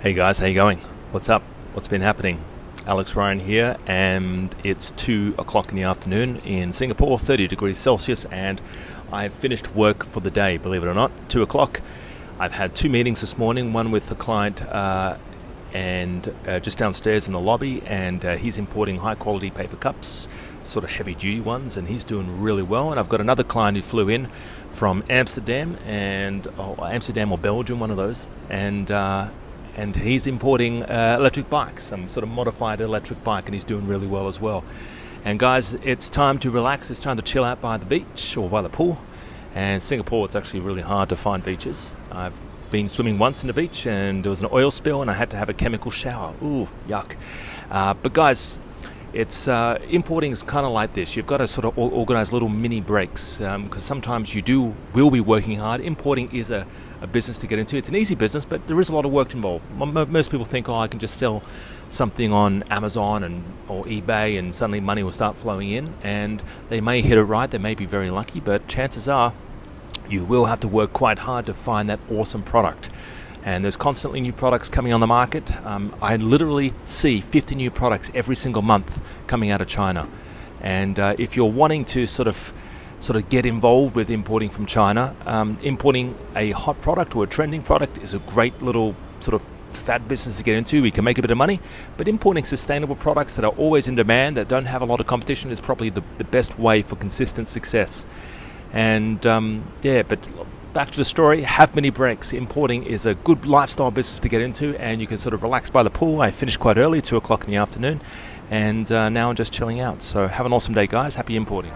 Hey guys, how you going? What's up? What's been happening? Alex Ryan here, and it's 2 o'clock in the afternoon in Singapore, 30 degrees Celsius, and I've finished work for the day, believe it or not. 2 o'clock. I've had two meetings this morning, one with the client and just downstairs in the lobby, and he's importing high quality paper cups, sort of heavy duty ones, and he's doing really well. And I've got another client who flew in from Amsterdam Amsterdam or Belgium, one of those, and he's importing electric bikes, some sort of modified electric bike, and he's doing really well as well. And guys, it's time to relax. It's time to chill out by the beach or by the pool. And Singapore, it's actually really hard to find beaches. I've been swimming once in the beach and there was an oil spill and I had to have a chemical shower. Ooh, yuck. But guys, it's importing is kind of like this. You've got to sort of organize little mini breaks because sometimes will be working hard. Importing is a business to get into. It's an easy business, but there is a lot of work involved. Most people think, I can just sell something on Amazon or eBay and suddenly money will start flowing in, and they may hit it right. They may be very lucky, but chances are you will have to work quite hard to find that awesome product. And there's constantly new products coming on the market. I literally see 50 new products every single month coming out of China. And if you're wanting to sort of get involved with importing from China, importing a hot product or a trending product is a great little sort of fat business to get into. We can make a bit of money, but importing sustainable products that are always in demand, that don't have a lot of competition, is probably the best way for consistent success. And but back to the story, have many breaks. Importing is a good lifestyle business to get into, and you can sort of relax by the pool. I finished quite early, 2 o'clock in the afternoon, and now I'm just chilling out. So have an awesome day, guys. Happy importing.